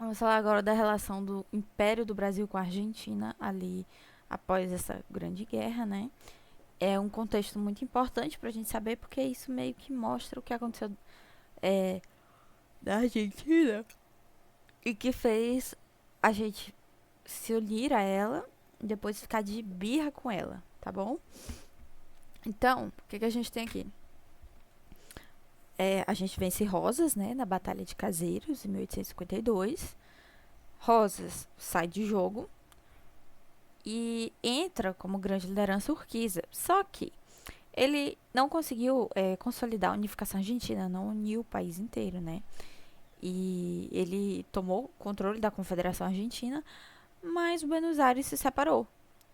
Vamos falar agora da relação do Império do Brasil com a Argentina ali após essa grande guerra, né? É um contexto muito importante pra gente saber porque isso meio que mostra o que aconteceu é, na Argentina e que fez a gente se unir a ela e depois ficar de birra com ela, tá bom? Então, o que a gente tem aqui? A gente vence Rosas, né, na Batalha de Caseiros, em 1852. Rosas sai de jogo e entra como grande liderança Urquiza. Só que ele não conseguiu consolidar a unificação argentina, não uniu o país inteiro, né? E ele tomou controle da Confederação Argentina, mas Buenos Aires se separou.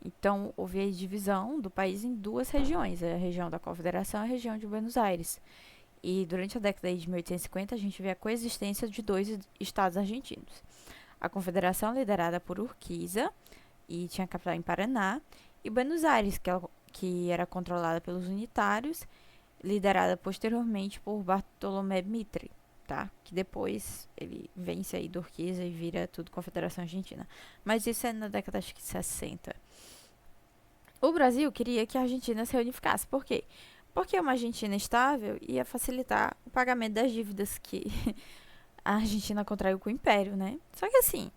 Então, houve a divisão do país em duas regiões, a região da Confederação e a região de Buenos Aires. E durante a década de 1850, a gente vê a coexistência de dois estados argentinos. A Confederação, liderada por Urquiza, e tinha capital em Paraná, e Buenos Aires, que era controlada pelos unitários, liderada posteriormente por Bartolomé Mitre, tá? Que depois ele vence aí do Urquiza e vira tudo Confederação Argentina. Mas isso é na década de 60. O Brasil queria que a Argentina se reunificasse. Por quê? Porque uma Argentina estável ia facilitar o pagamento das dívidas que a Argentina contraiu com o Império, né? Só que assim,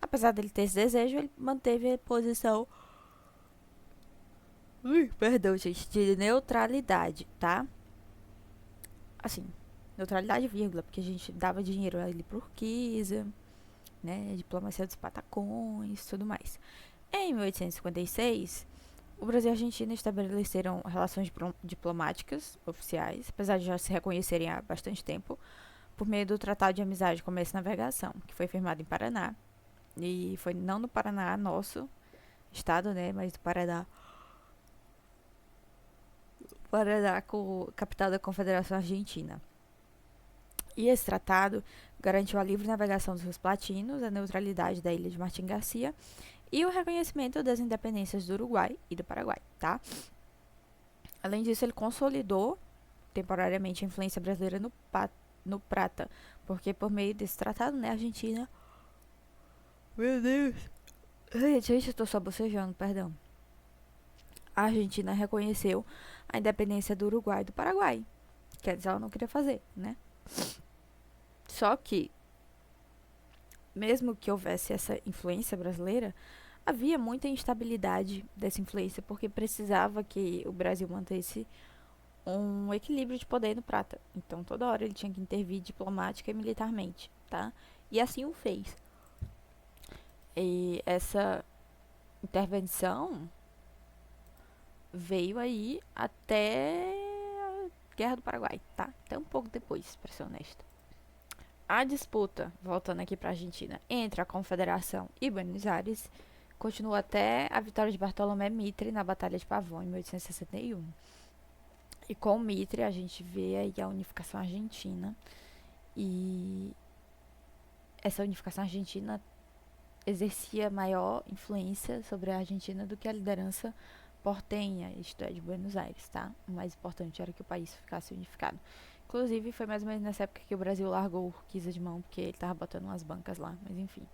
apesar dele ter esse desejo, ele manteve a posição, perdão, gente, de neutralidade, tá? Assim, neutralidade, vírgula, porque a gente dava dinheiro ali pro Urquiza, né? Diplomacia dos Patacões, tudo mais. Em 1856, o Brasil e a Argentina estabeleceram relações diplomáticas oficiais, apesar de já se reconhecerem há bastante tempo, por meio do Tratado de Amizade, Comércio e Navegação, que foi firmado em Paraná. E foi não no Paraná, nosso estado, né, mas do Paraná. Paraná, com capital da Confederação Argentina. E esse tratado garantiu a livre navegação dos rios platinos, a neutralidade da ilha de Martim Garcia e o reconhecimento das independências do Uruguai e do Paraguai, tá? Além disso, ele consolidou temporariamente a influência brasileira no Prata, porque por meio desse tratado, né, a Argentina... Meu Deus! Ai, gente, eu tô só bocejando, perdão. A Argentina reconheceu a independência do Uruguai e do Paraguai. Quer dizer, ela não queria fazer, né? Só que, mesmo que houvesse essa influência brasileira, havia muita instabilidade dessa influência, porque precisava que o Brasil mantesse um equilíbrio de poder no Prata. Então, toda hora ele tinha que intervir diplomática e militarmente, tá? E assim o fez. E essa intervenção veio aí até a Guerra do Paraguai, tá? Até um pouco depois, pra ser honesto. A disputa, voltando aqui para a Argentina, entre a Confederação e Buenos Aires continua até a vitória de Bartolomé Mitre na Batalha de Pavão, em 1861. E com o Mitre a gente vê aí a unificação argentina. E essa unificação argentina exercia maior influência sobre a Argentina do que a liderança portenha, isto é, de Buenos Aires, tá? O mais importante era que o país ficasse unificado. Inclusive, foi mais ou menos nessa época que o Brasil largou o Urquiza de mão, porque ele tava botando umas bancas lá, mas enfim.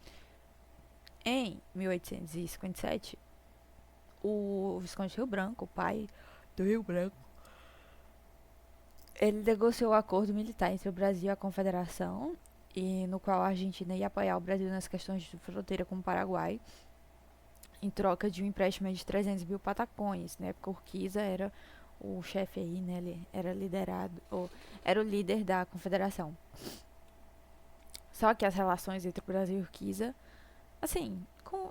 Em 1857, o Visconde Rio Branco, o pai do Rio Branco, ele negociou o acordo militar entre o Brasil e a Confederação, e no qual a Argentina ia apoiar o Brasil nas questões de fronteira com o Paraguai, em troca de um empréstimo de 300 mil patacões, né? Porque Urquiza era o chefe aí, né? Ele era liderado, ou era o líder da Confederação. Só que as relações entre o Brasil e Urquiza, assim,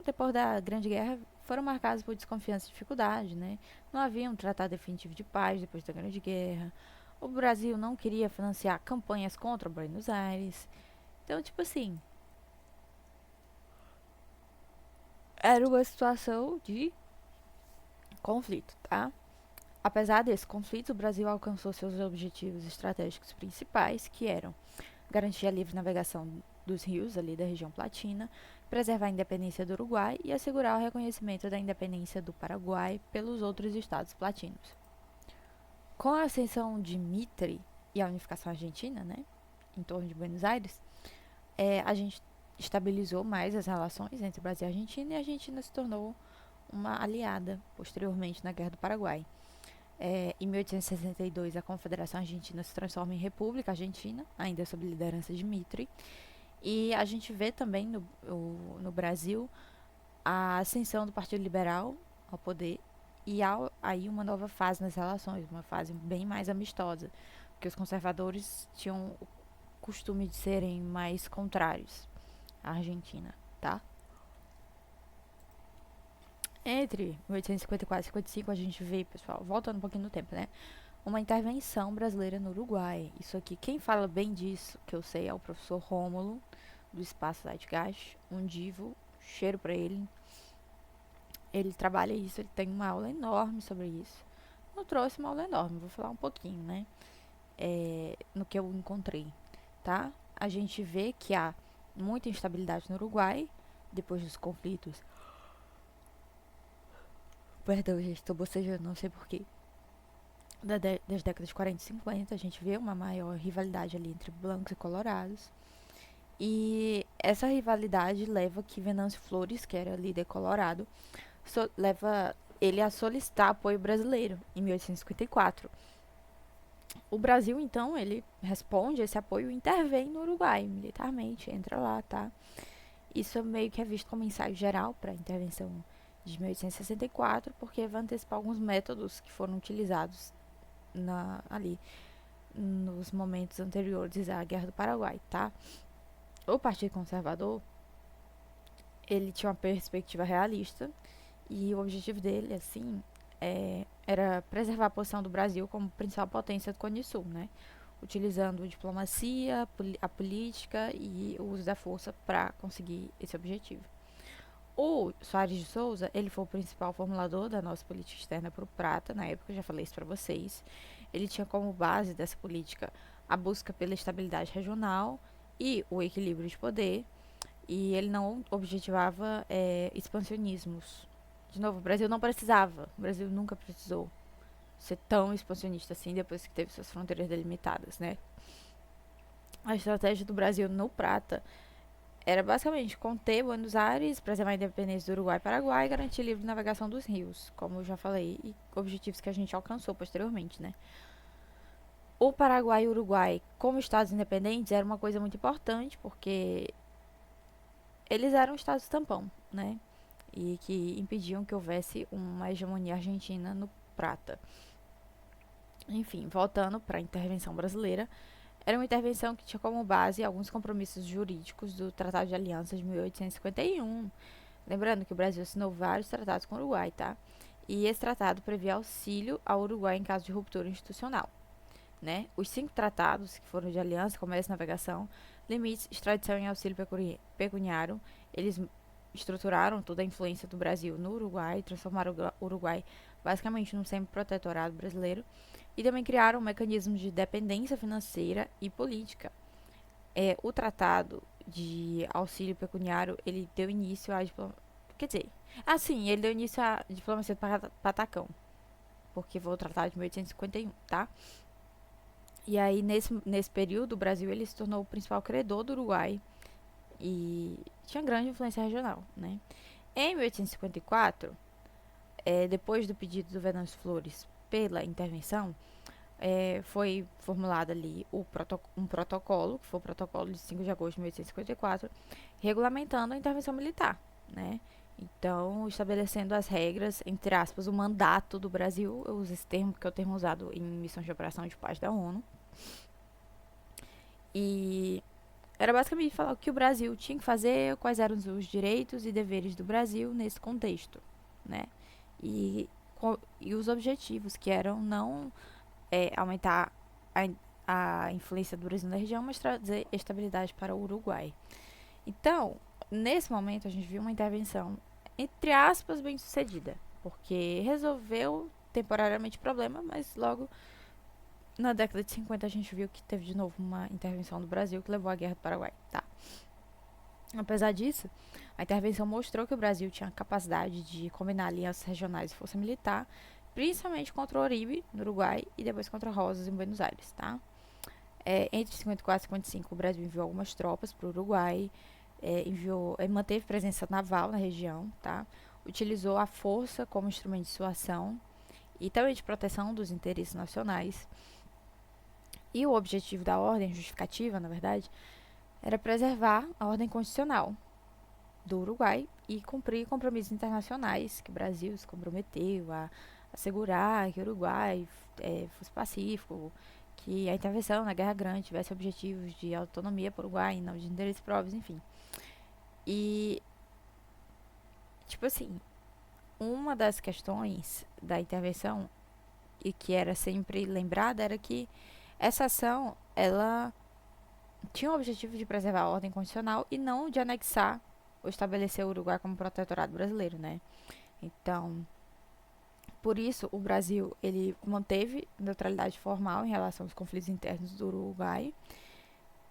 depois da Grande Guerra, foram marcadas por desconfiança e dificuldade, né? Não havia um tratado definitivo de paz depois da Grande Guerra. O Brasil não queria financiar campanhas contra Buenos Aires. Então, tipo assim, era uma situação de conflito, tá? Apesar desse conflito, o Brasil alcançou seus objetivos estratégicos principais, que eram garantir a livre navegação dos rios ali da região platina, preservar a independência do Uruguai e assegurar o reconhecimento da independência do Paraguai pelos outros estados platinos. Com a ascensão de Mitre e a unificação argentina, né, em torno de Buenos Aires, a gente estabilizou mais as relações entre Brasil e Argentina, e a Argentina se tornou uma aliada posteriormente na Guerra do Paraguai. Em 1862, a Confederação Argentina se transforma em República Argentina, ainda sob liderança de Mitre. E a gente vê também no Brasil a ascensão do Partido Liberal ao poder e aí uma nova fase nas relações, uma fase bem mais amistosa, porque os conservadores tinham o costume de serem mais contrários à Argentina, tá? Entre 1854 e 55 a gente vê, pessoal, voltando um pouquinho no tempo, né? Uma intervenção brasileira no Uruguai. Isso aqui, quem fala bem disso, que eu sei, é o professor Rômulo, do Espaço Zeitgeist, um divo, cheiro pra ele. Ele trabalha isso, ele tem uma aula enorme sobre isso. Não trouxe uma aula enorme, vou falar um pouquinho, né? No que eu encontrei, tá? A gente vê que há muita instabilidade no Uruguai, depois dos conflitos. Perdão, gente, tô bocejando, não sei porquê. Das décadas de 40 e 50, a gente vê uma maior rivalidade ali entre brancos e colorados. E essa rivalidade leva que Venâncio Flores, que era líder colorado, leva ele a solicitar apoio brasileiro em 1854. O Brasil, então, ele responde a esse apoio e intervém no Uruguai militarmente, entra lá, tá? Isso meio que é visto como ensaio geral para a intervenção de 1864, porque vai antecipar alguns métodos que foram utilizados ali nos momentos anteriores à Guerra do Paraguai, tá? O Partido Conservador, ele tinha uma perspectiva realista e o objetivo dele, assim, era preservar a posição do Brasil como principal potência do Cone Sul, né? Utilizando a diplomacia, a política e o uso da força para conseguir esse objetivo. O Soares de Souza, ele foi o principal formulador da nossa política externa para o Prata, na época, eu já falei isso para vocês. Ele tinha como base dessa política a busca pela estabilidade regional e o equilíbrio de poder, e ele não objetivava expansionismos. De novo, o Brasil não precisava, o Brasil nunca precisou ser tão expansionista assim depois que teve suas fronteiras delimitadas, né? A estratégia do Brasil no Prata era basicamente conter Buenos Aires, preservar a independência do Uruguai e Paraguai e garantir livre navegação dos rios, como eu já falei, e objetivos que a gente alcançou posteriormente, né? O Paraguai e o Uruguai, como estados independentes, era uma coisa muito importante, porque eles eram estados tampão, né? E que impediam que houvesse uma hegemonia argentina no Prata. Enfim, voltando para a intervenção brasileira, era uma intervenção que tinha como base alguns compromissos jurídicos do Tratado de Aliança de 1851. Lembrando que o Brasil assinou vários tratados com o Uruguai, tá? E esse tratado previa auxílio ao Uruguai em caso de ruptura institucional, né? Os 5 tratados, que foram de aliança, comércio e navegação, limites, extradição e auxílio pecuniário, eles estruturaram toda a influência do Brasil no Uruguai, transformaram o Uruguai basicamente num semi-protetorado brasileiro, e também criaram mecanismos de dependência financeira e política. O tratado de auxílio pecuniário, ele deu início à diplomacia, quer dizer, ele deu início à diplomacia do Patacão, porque foi o tratado de 1851, tá? E aí, nesse período, o Brasil ele se tornou o principal credor do Uruguai e tinha grande influência regional, né? Em 1854, depois do pedido do Venâncio Flores pela intervenção, foi formulado ali um protocolo, que foi o protocolo de 5 de agosto de 1854, regulamentando a intervenção militar, né? Então, estabelecendo as regras, entre aspas, o mandato do Brasil, eu uso esse termo porque é o termo usado em missões de operação de paz da ONU. E era basicamente falar o que o Brasil tinha que fazer, quais eram os direitos e deveres do Brasil nesse contexto, né? E os objetivos, que eram não aumentar a influência do Brasil na região, mas trazer estabilidade para o Uruguai. Então, nesse momento, a gente viu uma intervenção, entre aspas, bem sucedida, porque resolveu temporariamente o problema, mas logo na década de 50 a gente viu que teve de novo uma intervenção do Brasil que levou à Guerra do Paraguai, tá? Apesar disso, a intervenção mostrou que o Brasil tinha capacidade de combinar alianças regionais e força militar, principalmente contra o Oribe, no Uruguai, e depois contra Rosas, em Buenos Aires, tá? Entre 54 e 55, o Brasil enviou algumas tropas para o Uruguai, manteve presença naval na região, tá? Utilizou a força como instrumento de dissuasão e também de proteção dos interesses nacionais. E o objetivo da ordem, justificativa, na verdade, era preservar a ordem constitucional do Uruguai e cumprir compromissos internacionais que o Brasil se comprometeu a assegurar que o Uruguai fosse pacífico, que a intervenção na Guerra Grande tivesse objetivos de autonomia para o Uruguai e não de interesses próprios, enfim. E, tipo assim, uma das questões da intervenção e que era sempre lembrada era que essa ação, ela tinha o objetivo de preservar a ordem constitucional e não de anexar ou estabelecer o Uruguai como protetorado brasileiro, né? Então, por isso, o Brasil, ele manteve neutralidade formal em relação aos conflitos internos do Uruguai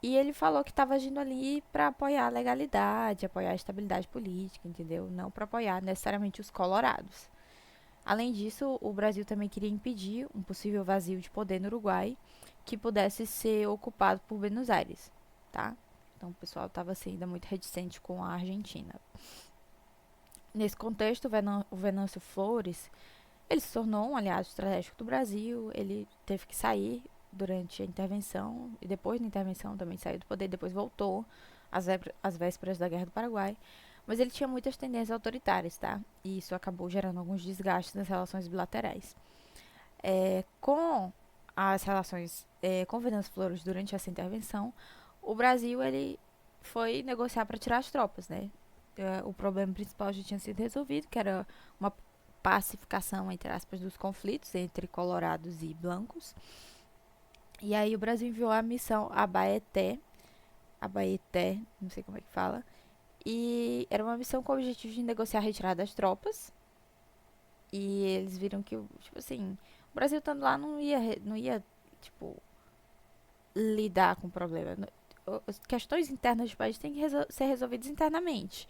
e ele falou que estava agindo ali para apoiar a legalidade, apoiar a estabilidade política, entendeu? Não para apoiar necessariamente os colorados. Além disso, o Brasil também queria impedir um possível vazio de poder no Uruguai que pudesse ser ocupado por Buenos Aires, tá? Então o pessoal estava assim, ainda muito reticente com a Argentina. Nesse contexto, o Venâncio Flores, ele se tornou um aliado estratégico do Brasil, ele teve que sair durante a intervenção e depois da intervenção também saiu do poder, depois voltou às vésperas da Guerra do Paraguai. Mas ele tinha muitas tendências autoritárias, tá? E isso acabou gerando alguns desgastes nas relações bilaterais. Com as relações com Venâncio Flores durante essa intervenção, o Brasil ele foi negociar para tirar as tropas, né? O problema principal já tinha sido resolvido, que era uma pacificação, entre aspas, dos conflitos entre colorados e blancos. E aí o Brasil enviou a missão Abaeté, não sei como é que fala, e era uma missão com o objetivo de negociar a retirada das tropas. E eles viram que, tipo assim, o Brasil estando lá não ia tipo, lidar com o problema. As questões internas do país têm que ser resolvidas internamente.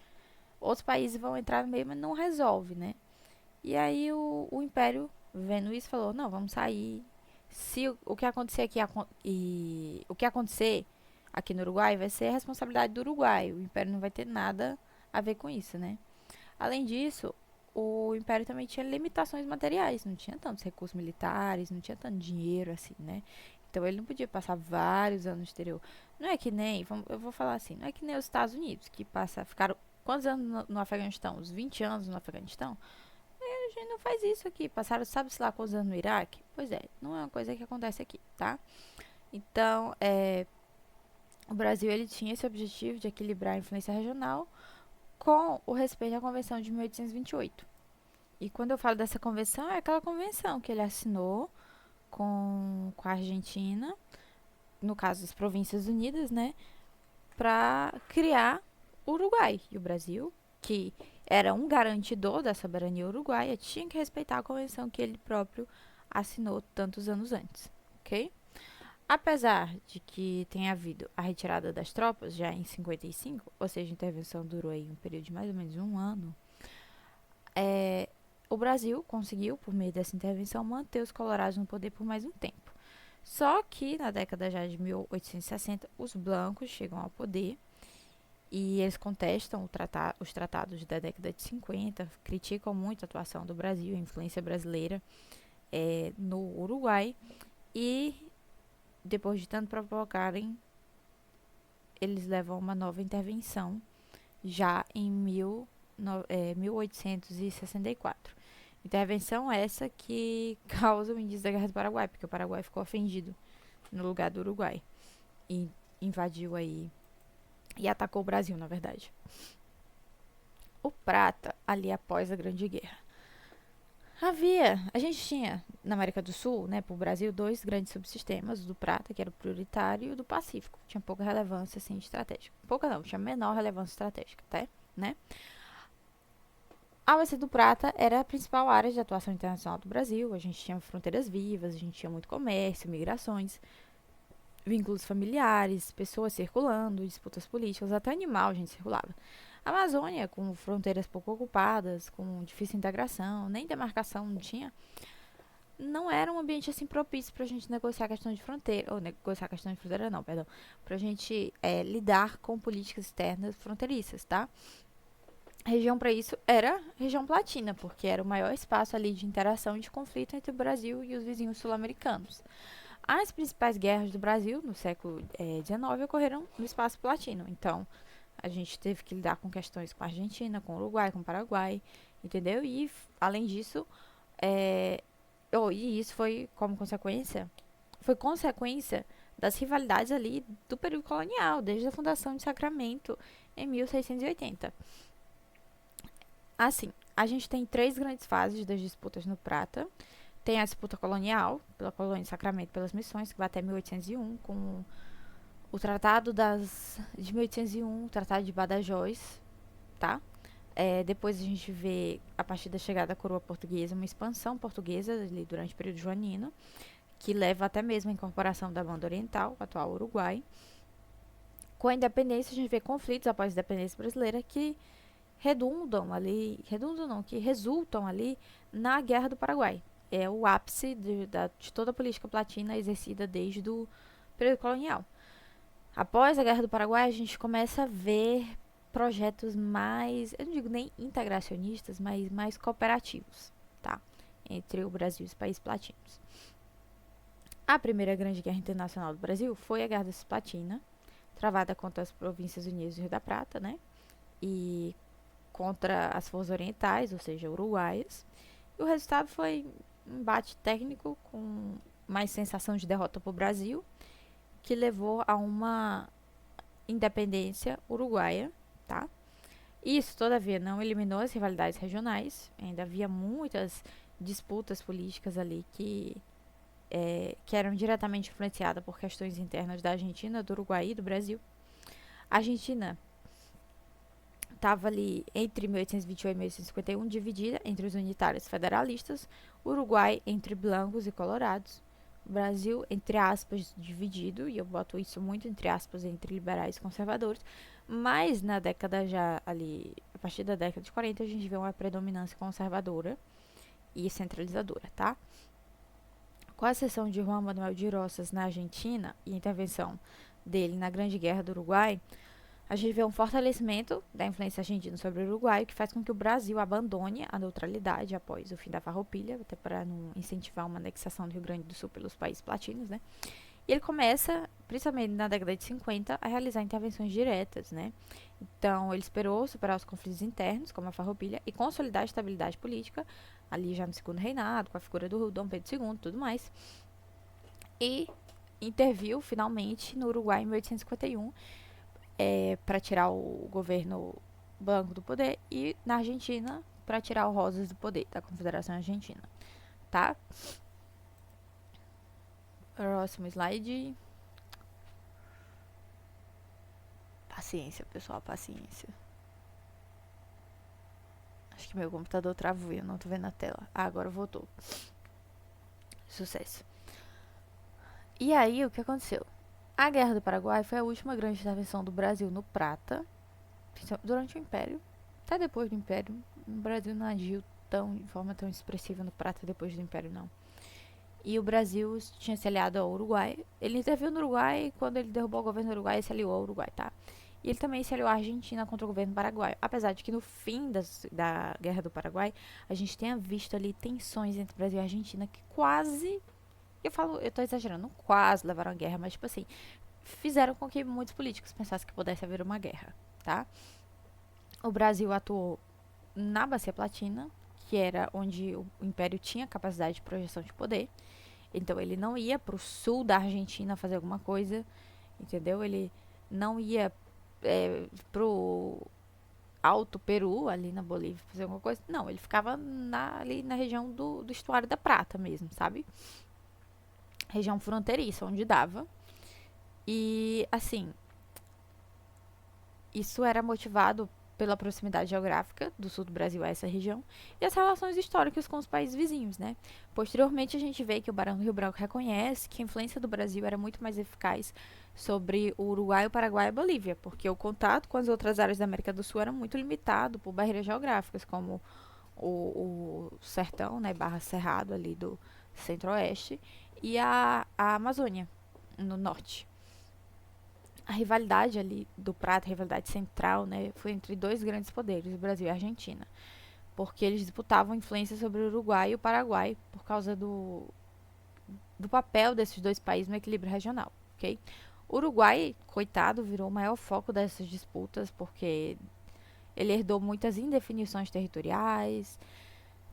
Outros países vão entrar no meio, mas não resolve, né? E aí o Império, vendo isso, falou, não, vamos sair. Se o que acontecer aqui e o que acontecer aqui no Uruguai vai ser a responsabilidade do Uruguai. O Império não vai ter nada a ver com isso, né? Além disso, o Império também tinha limitações materiais, não tinha tantos recursos militares, não tinha tanto dinheiro assim, né? Então ele não podia passar vários anos no exterior. Não é que nem, eu vou falar assim, não é que nem os Estados Unidos, que ficaram quantos anos no Afeganistão? Uns 20 anos no Afeganistão? A gente não faz isso aqui. Passaram, sabe-se lá quantos anos no Iraque? Pois é, não é uma coisa que acontece aqui, tá? Então, o Brasil ele tinha esse objetivo de equilibrar a influência regional com o respeito à Convenção de 1828. E quando eu falo dessa convenção, é aquela convenção que ele assinou com a Argentina, no caso das Províncias Unidas, né, para criar o Uruguai. E o Brasil, que era um garantidor da soberania uruguaia, tinha que respeitar a convenção que ele próprio assinou tantos anos antes, ok? Apesar de que tenha havido a retirada das tropas já em 55, ou seja, a intervenção durou aí um período de mais ou menos um ano, o Brasil conseguiu, por meio dessa intervenção, manter os colorados no poder por mais um tempo. Só que na década já de 1860, os blancos chegam ao poder e eles contestam os tratados da década de 50, criticam muito a atuação do Brasil, a influência brasileira no Uruguai e depois de tanto provocarem, eles levam uma nova intervenção já em 1864. Intervenção essa que causa o início da Guerra do Paraguai, porque o Paraguai ficou ofendido no lugar do Uruguai e invadiu aí e atacou o Brasil, na verdade. O Prata, ali após a Grande Guerra. A gente tinha na América do Sul, né, para o Brasil, dois grandes subsistemas, o do Prata, que era o prioritário, e o do Pacífico. Tinha pouca relevância, assim, estratégica. Pouca não, tinha menor relevância estratégica, até, né? A Bacia do Prata era a principal área de atuação internacional do Brasil. A gente tinha fronteiras vivas, a gente tinha muito comércio, migrações, vínculos familiares, pessoas circulando, disputas políticas, até animal a gente circulava. A Amazônia, com fronteiras pouco ocupadas, com difícil integração, nem demarcação não tinha. não era um ambiente assim propício para a gente negociar a questão de fronteira, ou negociar a questão de fronteira não, perdão, para a gente lidar com políticas externas fronteiriças, tá? A região para isso era a região platina, porque era o maior espaço ali de interação e de conflito entre o Brasil e os vizinhos sul-americanos. As principais guerras do Brasil no século XIX ocorreram no espaço platino, então a gente teve que lidar com questões com a Argentina, com o Uruguai, com o Paraguai, entendeu? E além disso, é, e isso foi consequência das rivalidades ali do período colonial, desde a fundação de Sacramento em 1680. Assim, a gente tem três grandes fases das disputas no Prata. Tem a disputa colonial, pela colônia de Sacramento pelas missões, que vai até 1801, com o Tratado de 1801, o Tratado de Badajoz, tá? Depois a gente vê, a partir da chegada da coroa portuguesa, uma expansão portuguesa ali durante o período joanino, que leva até mesmo a incorporação da banda oriental, o atual Uruguai. Com a independência, a gente vê conflitos após a independência brasileira que que resultam ali na Guerra do Paraguai. É o ápice de toda a política platina exercida desde o período colonial. Após a Guerra do Paraguai, a gente começa a ver projetos mais, eu não digo nem integracionistas, mas mais cooperativos, tá? Entre o Brasil e os países platinos. A primeira grande guerra internacional do Brasil foi a Guerra da Cisplatina, travada contra as Províncias Unidas do Rio da Prata, né? E contra as forças orientais, ou seja, uruguaias. E o resultado foi um embate técnico com mais sensação de derrota para o Brasil, que levou a uma independência uruguaia, tá? Isso, todavia, não eliminou as rivalidades regionais. Ainda havia muitas disputas políticas ali que eram diretamente influenciadas por questões internas da Argentina, do Uruguai e do Brasil. A Argentina estava ali entre 1828 e 1851 dividida entre os unitários federalistas, o Uruguai entre blancos e colorados, o Brasil, entre aspas, dividido, e eu boto isso muito entre aspas, entre liberais e conservadores, mas na década já ali, a partir da década de 40, a gente vê uma predominância conservadora e centralizadora, tá? Com a cessão de Juan Manuel de Rosas na Argentina e a intervenção dele na Grande Guerra do Uruguai, a gente vê um fortalecimento da influência argentina sobre o Uruguai, que faz com que o Brasil abandone a neutralidade após o fim da Farroupilha, até para não incentivar uma anexação do Rio Grande do Sul pelos países platinos, né? E ele começa, principalmente na década de 50, a realizar intervenções diretas, né? Então, ele esperou superar os conflitos internos, como a Farroupilha, e consolidar a estabilidade política, ali já no segundo reinado, com a figura do Dom Pedro II e tudo mais. E interviu, finalmente, no Uruguai em 1851, para tirar o governo branco do poder, e na Argentina para tirar o Rosas do poder, da Confederação Argentina, tá? Próximo slide. Paciência, pessoal, paciência. Acho que meu computador travou e eu não tô vendo a tela. Ah, agora voltou. Sucesso. E aí, o que aconteceu? A Guerra do Paraguai foi a última grande intervenção do Brasil no Prata, durante o Império. Até depois do Império, o Brasil não agiu de forma tão expressiva no Prata depois do Império, não. E o Brasil tinha se aliado ao Uruguai. Ele interviu no Uruguai, quando ele derrubou o governo do Uruguai, ele se aliou ao Uruguai, tá? E ele também se aliou à Argentina contra o governo paraguaio. Apesar de que no fim da Guerra do Paraguai, a gente tenha visto ali tensões entre Brasil e Argentina que quase, eu tô exagerando, não quase levaram a guerra, mas tipo assim, fizeram com que muitos políticos pensassem que pudesse haver uma guerra, tá? O Brasil atuou na Bacia Platina, que era onde o Império tinha capacidade de projeção de poder. Então ele não ia pro sul da Argentina fazer alguma coisa, entendeu? Ele não ia pro Alto Peru, ali na Bolívia, fazer alguma coisa. Não, ele ficava ali na região do Estuário da Prata mesmo, sabe? Região fronteiriça, onde dava. E, assim, isso era motivado pela proximidade geográfica do sul do Brasil a essa região e as relações históricas com os países vizinhos, né? Posteriormente, a gente vê que o Barão do Rio Branco reconhece que a influência do Brasil era muito mais eficaz sobre o Uruguai, o Paraguai e a Bolívia, porque o contato com as outras áreas da América do Sul era muito limitado por barreiras geográficas, como o sertão, né, barra cerrado ali do centro-oeste, e a Amazônia, no norte. A rivalidade ali do Prata, a rivalidade central, né, foi entre dois grandes poderes, o Brasil e a Argentina, porque eles disputavam influência sobre o Uruguai e o Paraguai por causa do papel desses dois países no equilíbrio regional, ok? O Uruguai, coitado, virou o maior foco dessas disputas porque ele herdou muitas indefinições territoriais,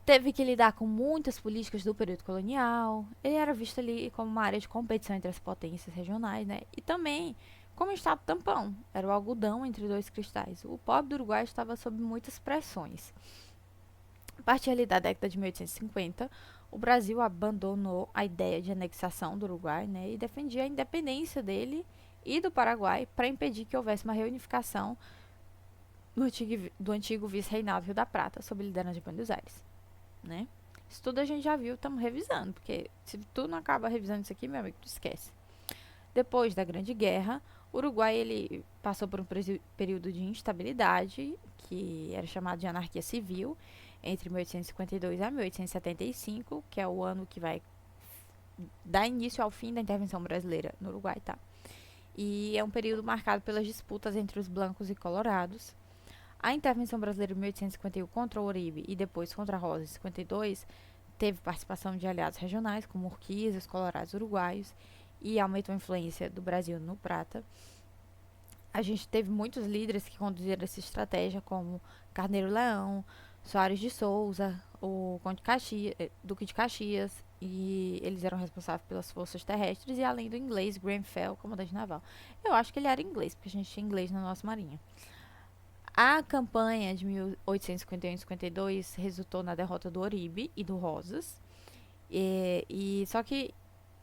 teve que lidar com muitas políticas do período colonial, ele era visto ali como uma área de competição entre as potências regionais, né? E também como um estado tampão, era o algodão entre dois cristais. O pobre do Uruguai estava sob muitas pressões. A partir ali da década de 1850, o Brasil abandonou a ideia de anexação do Uruguai, né, e defendia a independência dele e do Paraguai para impedir que houvesse uma reunificação do antigo vice-reinado Rio da Prata, sob a liderança de Buenos Aires. Né? Isso tudo a gente já viu, estamos revisando, porque se tu não acaba revisando isso aqui, meu amigo, tu esquece. Depois da Grande Guerra, o Uruguai ele passou por um período de instabilidade, que era chamado de anarquia civil, entre 1852 a 1875, que é o ano que vai dar início ao fim da intervenção brasileira no Uruguai, tá? E é um período marcado pelas disputas entre os blancos e colorados. A intervenção brasileira em 1851 contra o Uribe e depois contra a Rosa em 52 teve participação de aliados regionais, como Urquiza, colorados uruguaios, e aumentou a influência do Brasil no Prata. A gente teve muitos líderes que conduziram essa estratégia, como Carneiro Leão, Soares de Souza, o Conde Caxias, Duque de Caxias, e eles eram responsáveis pelas forças terrestres, e além do inglês, Grenfell, comandante naval. Eu acho que ele era inglês, porque a gente tinha inglês na nossa marinha. A campanha de 1851 e 52 resultou na derrota do Oribe e do Rosas, só que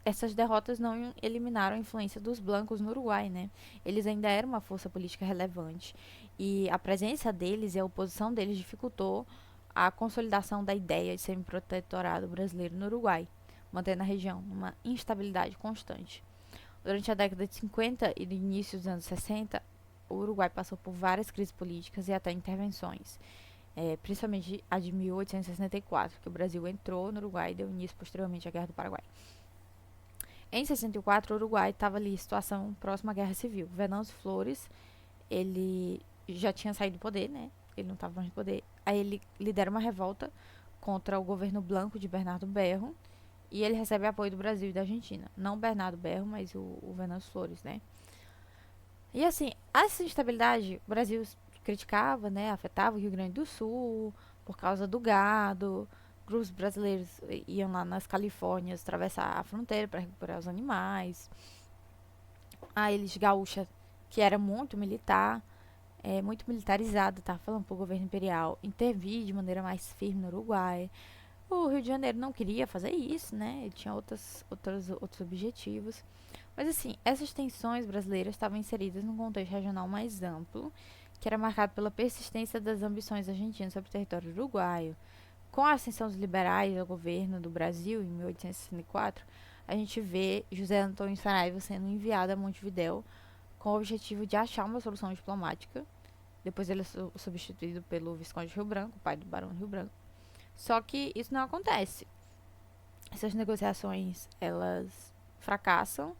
essas derrotas não eliminaram a influência dos blancos no Uruguai, né? Eles ainda eram uma força política relevante e a presença deles e a oposição deles dificultou a consolidação da ideia de semi-protetorado brasileiro no Uruguai, mantendo a região uma instabilidade constante. Durante a década de 50 e no início dos anos 60, o Uruguai passou por várias crises políticas e até intervenções, principalmente a de 1864, que o Brasil entrou no Uruguai e deu início posteriormente à Guerra do Paraguai. Em 64, o Uruguai estava ali em situação próxima à Guerra Civil. Venâncio Flores, ele já tinha saído do poder, né? Ele não estava mais no poder. Aí ele lidera uma revolta contra o governo blanco de Bernardo Berro e ele recebe apoio do Brasil e da Argentina. Não Bernardo Berro, mas o Venâncio Flores, né? E assim, essa instabilidade, o Brasil criticava, né? Afetava o Rio Grande do Sul por causa do gado. Grupos brasileiros iam lá nas Califórnias atravessar a fronteira para recuperar os animais. A Elis Gaúcha, que era muito militar, muito militarizada, tá falando pro governo imperial intervir de maneira mais firme no Uruguai. O Rio de Janeiro não queria fazer isso, né? Ele tinha outros objetivos. Mas assim, essas tensões brasileiras estavam inseridas num contexto regional mais amplo, que era marcado pela persistência das ambições argentinas sobre o território uruguaio. Com a ascensão dos liberais ao governo do Brasil em 1864, a gente vê José Antônio Saraiva sendo enviado a Montevidéu com o objetivo de achar uma solução diplomática. Depois ele é substituído pelo Visconde de Rio Branco, pai do Barão de Rio Branco. Só que isso não acontece. Essas negociações, elas fracassam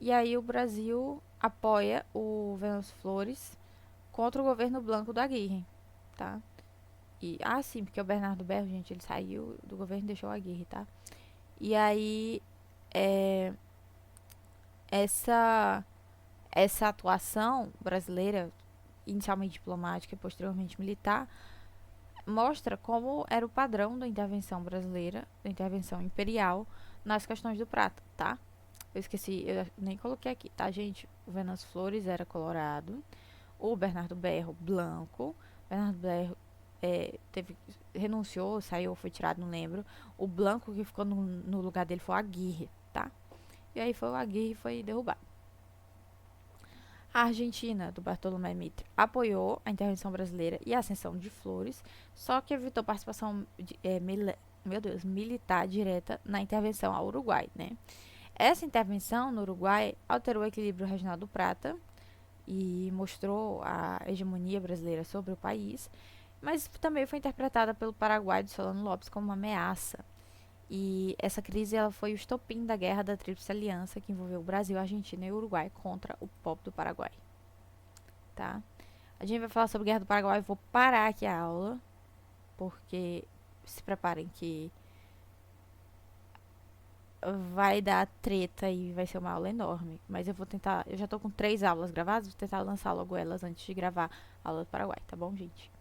e aí o Brasil apoia o Venâncio Flores contra o governo blanco do Aguirre, tá? Sim, porque o Bernardo Berro, gente, ele saiu do governo e deixou a Aguirre, tá? E aí, é, essa, essa atuação brasileira, inicialmente diplomática e posteriormente militar, mostra como era o padrão da intervenção brasileira, da intervenção imperial, nas questões do prata, tá? Eu esqueci, eu nem coloquei aqui, tá, gente? O Venâncio Flores era colorado, o Bernardo Berro, branco. Bernardo Berro renunciou, saiu, foi tirado, não lembro. O Blanco que ficou no lugar dele foi o Aguirre, tá? E aí foi o Aguirre e foi derrubado. A Argentina, do Bartolomé Mitre, apoiou a intervenção brasileira e a ascensão de Flores, só que evitou participação militar direta na intervenção ao Uruguai, né? Essa intervenção no Uruguai alterou o equilíbrio regional do Prata e mostrou a hegemonia brasileira sobre o país, mas também foi interpretada pelo Paraguai de Solano Lopes como uma ameaça. E essa crise ela foi o estopim da guerra da Tríplice Aliança que envolveu o Brasil, a Argentina e o Uruguai contra o povo do Paraguai, tá? A gente vai falar sobre a Guerra do Paraguai, eu vou parar aqui a aula, porque se preparem que vai dar treta e vai ser uma aula enorme. Mas eu vou tentar, eu já tô com 3 aulas gravadas, vou tentar lançar logo elas antes de gravar a aula do Paraguai, tá bom, gente?